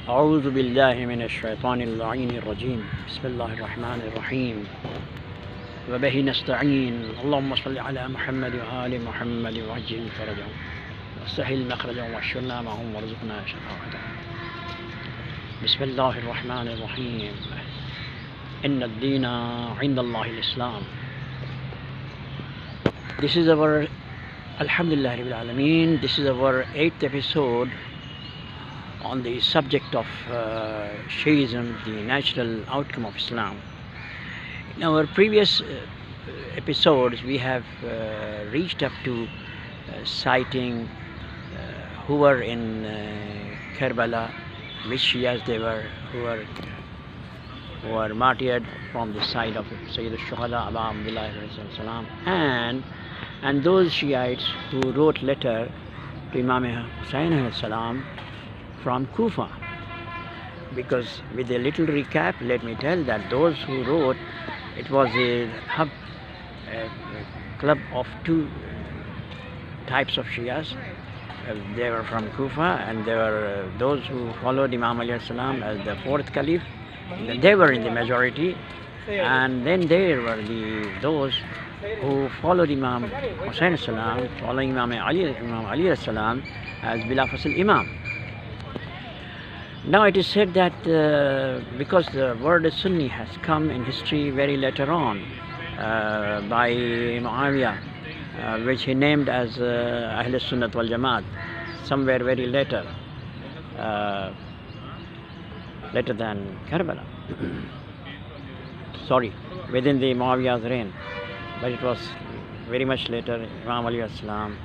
أعوذ بالله من الشيطان اللعين الرجيم بسم الله الرحمن الرحيم وبه نستعين اللهم صل على محمد وآل محمد وعجل فرجهم وسهل مخرجهم واشرنا معهم وارزقنا شفاعتهم بسم الله الرحمن الرحيم إن الدين عند الله الإسلام. This is our Alhamdulillah Rabbil Alameen. This is our 8th episode on the subject of Shia'ism, the natural outcome of Islam. In our previous episodes, we have reached up to citing who were in Karbala, which Shias they were, who were martyred from the side of Sayyid al-Shuhada Abu Abdullah and those Shiites who wrote letter to Imam Husainع from Kufa. Because with a little recap, let me tell that those who wrote, it was a club of two types of Shias. They were from Kufa, and there were those who followed Imam Ali salam as the fourth caliph. They were in the majority, and then there were those who followed Imam Husainع salam, following Imam Ali salam as bequeathed Imam. Now it is said that because the word Sunni has come in history very later on by Muawiyah, which he named as Ahl Sunnat wal Jamaat, somewhere very later than Karbala. Sorry, within the Muawiyah's reign, but it was very much later. Imam Ali salam,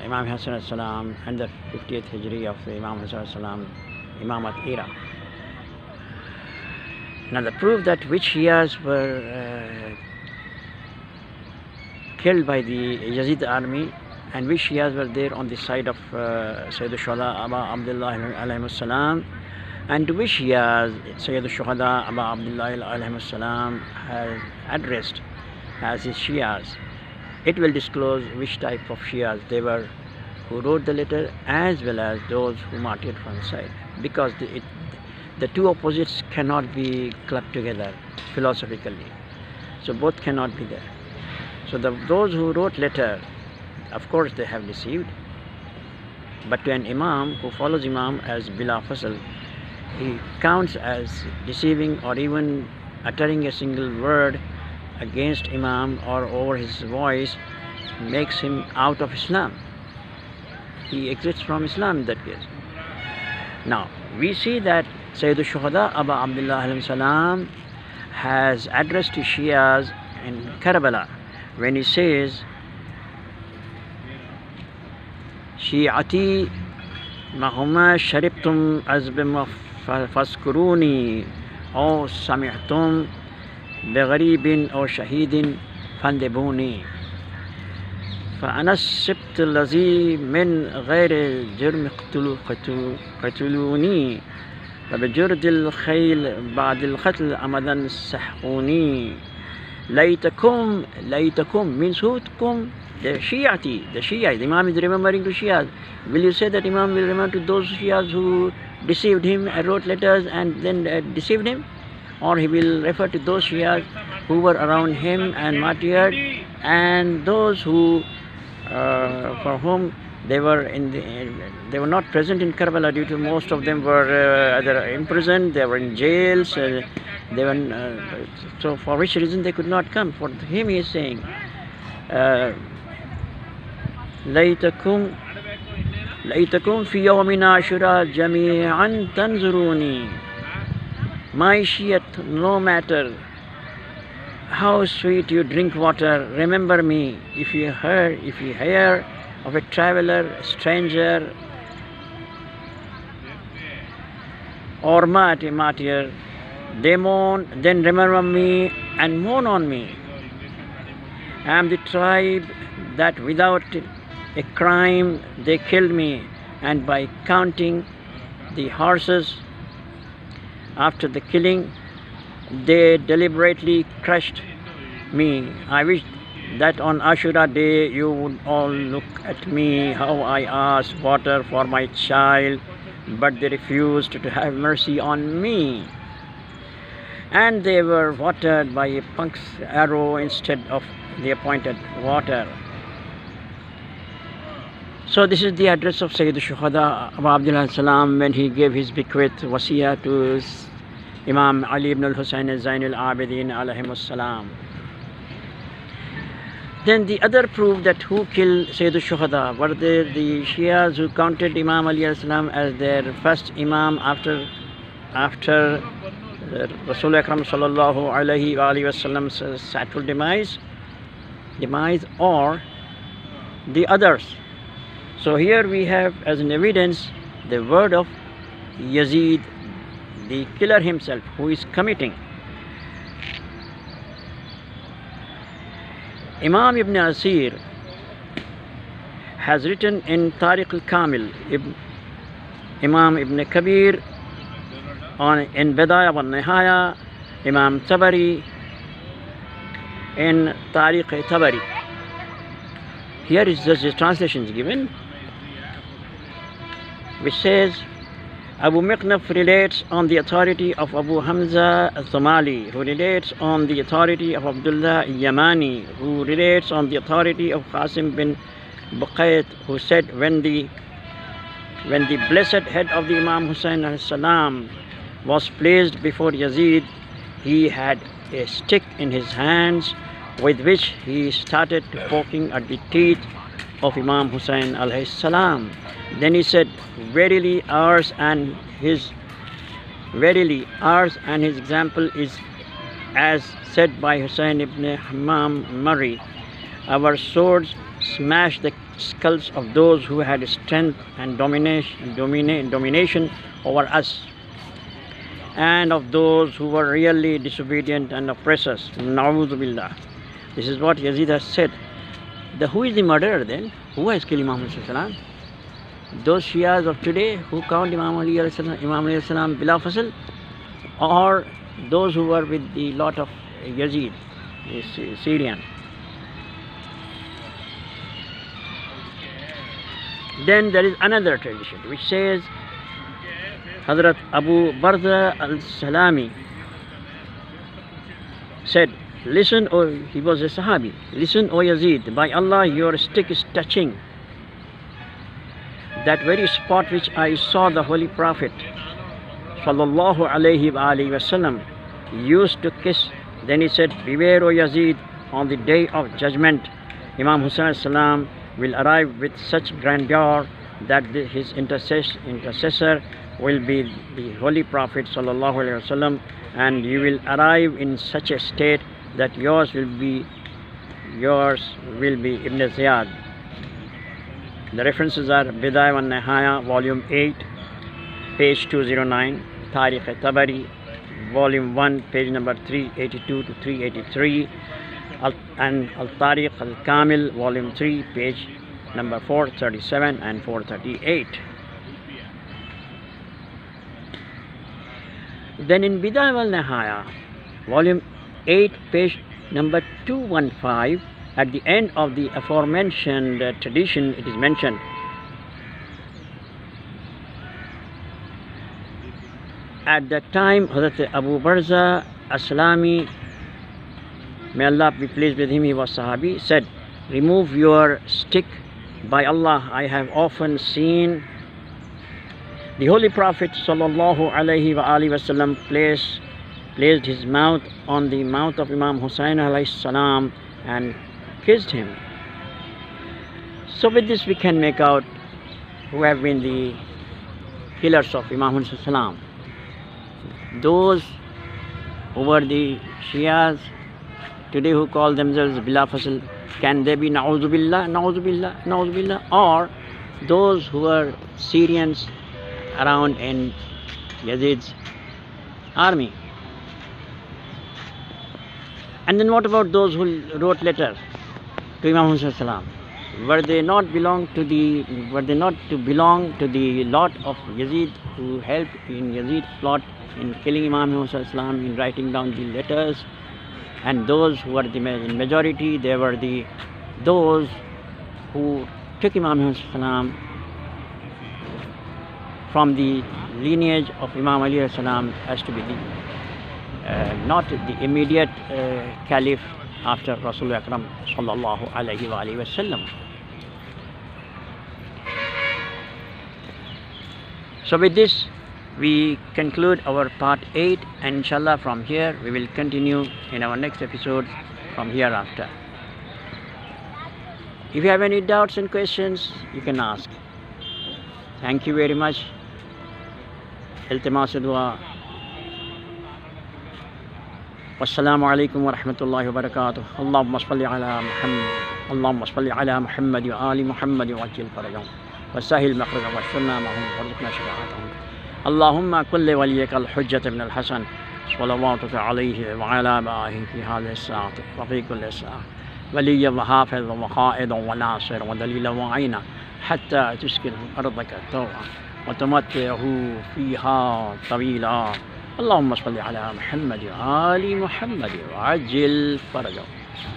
Imam Hassan salam, and the 50th Hijri of the Imam Hassan salam Imamat era. Now the proof that which Shias were killed by the Yazid army and which Shias were there on the side of Sayyid al-Shuhada Abu Abdullah alayhi salam, and which Shias Sayyid al-Shuhada Abu Abdullah alayhi salam has addressed as his Shias. It will disclose which type of Shias they were who wrote the letter, as well as those who martyred from the side, because the two opposites cannot be clubbed together philosophically, so both cannot be there. So those who wrote letter, of course they have deceived, but to an Imam who follows Imam as bila fasl, he counts as deceiving or even uttering a single word against Imam or over his voice makes him out of Islam. He exits from Islam in that case. Now we see that Sayyid al-Shuhada Abu Abdullah alayhi salam has addressed to Shias in Karbala when he says, Shi'ati mahuma sharibtum azbim faskuruni aw sami'tum بغريب أو شهيد فاندبوني فأنا السبت الذي من غير جرم قتلوني وبجرد الخيل بعد القتل أمدا سحقوني ليتكم من سودكم the Shi'ati, the Imam is remembering to Shias. Will you say that Imam will remember to those Shias who deceived him and wrote letters and then deceived him? Or he will refer to those Shias who were around him and martyred, and those who for whom they were not present in Karbala due to most of them were either imprisoned, they were in jails, they were so for which reason they could not come. For him he is saying, ليتكم في يوم عاشوراء جميعا تنظروني. My Shiat, no matter how sweet you drink water, remember me. If you hear of a traveler, a stranger, or martyr, they mourn, then remember me and mourn on me. I am the tribe that without a crime they killed me, and by counting the horses after the killing, they deliberately crushed me. I wish that on Ashura day you would all look at me, how I asked water for my child but they refused to have mercy on me, and they were watered by a punk's arrow instead of the appointed water. So this is the address of Sayyid al-Shuhada Abu Abdullah salam when he gave his bequeathed wasiyah to Imam Ali ibn al-Husainع Zainul Abideenع alayhimus salam. Then the other proof that who killed Sayyid al-Shuhada were the Shias who counted Imam Ali alayhi salam as their first Imam after Rasul Akram sallallahu alayhi wa sallam's sadful demise, or the others. So here we have as an evidence the word of Yazid, the killer himself, who is committing. Imam Ibn Asir has written in Tariq al-Kamil, Imam Ibn Kabir in Bidaya wa Nihaya, Imam Tabari in Tariq Tabari. Here is just the translations given, which says Abu Miqnaf relates on the authority of Abu Hamza al-Somali, who relates on the authority of Abdullah al-Yamani, who relates on the authority of Qasim bin Bequeathed, who said when the blessed head of the Imam Husain alayhi salam was placed before Yazid, he had a stick in his hands with which he started poking at the teeth of Imam Husain alayhi salam. Then he said, verily ours and his example is as said by Husain ibn Hammam Murray, our swords smashed the skulls of those who had strength and domination over us, and of those who were really disobedient and oppressors. Na'udhu billah. This is what Yazid has said. Who is the murderer then? Who has killed Imam Husain? Those Shias of today who count Imam Ali alayhi salam bila fasl, or those who were with the lot of Yazid, Syrian. Then there is another tradition which says Hazrat Abu Barza al-Salami said, listen, he was a Sahabi, listen, O Yazid, by Allah your stick is touching that very spot which I saw the Holy Prophet sallallahu alayhi wa sallam used to kiss. Then he said, beware, O Yazid, on the day of judgment Imam Husain salam will arrive with such grandeur that his intercessor will be the Holy Prophet sallallahu alayhi wa sallam, and you will arrive in such a state that yours will be Ibn Ziyad. The references are Bidaya wa Nihaya, volume 8, page 209, Tariq Tabari, volume 1, page number 382 to 383, and Al-Tariq Al-Kamil, volume 3, page number 437 and 438. Then in Bidaya wa Nihaya, volume 8, page number 215, at the end of the aforementioned tradition, it is mentioned, at that time Hazrat Abu Barza Aslami, may Allah be pleased with him, he was Sahabi, said, remove your stick. By Allah, I have often seen the Holy Prophet sallallahu alayhi wa sallam placed his mouth on the mouth of Imam Husain alayhi salam and kissed him. So with this we can make out who have been the killers of Imam Husain salam. Those who were the Shias today who call themselves bila fasl, can they be na'udhu billah, na'udhu billah, na'udhu billah, or those who were Syrians around in Yazid's army? And then what about those who wrote letters to Imam Husain salam? Were they not to belong to the lot of Yazid who helped in Yazid's plot in killing Imam Husain salam, in writing down the letters? And those who were the majority, they were those who took Imam Husain salam from the lineage of Imam Ali alayhi salam has to be the not the immediate caliph after Rasul Akram sallallahu alayhi wa sallam. So with this we conclude our part 8, and inshallah from here we will continue in our next episode from hereafter. If you have any doubts and questions, you can ask. Thank you very much. Iltimas dua. Wassalamu alaikum wa rahmatullahi wa barakatuh. Allahumma salli ala Muhammad. Allahumma salli ala Muhammad wa ali Muhammad wa ajil farajahum. وسهل مخرجهم واشفنا معهم وارزقنا شفاعتهم. اللهم كل وليك الحجة بن الحسن صلواتك عليه وعلى آبائه في هذه الساعة وفي كل ساعة وليا وحافظ وقائد وناصر ودليلا وعينا حتى تسكن أرضك طوعا وتمتعه فيها طويلا. اللهم صل على محمد وآل محمد وعجل فرجهم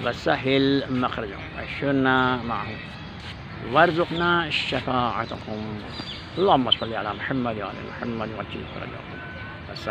وسهل مخرجهم واشفنا معهم وارزقنا شفاعتهم. اللهم صل على محمد وعلى محمد وعجل فرجهم.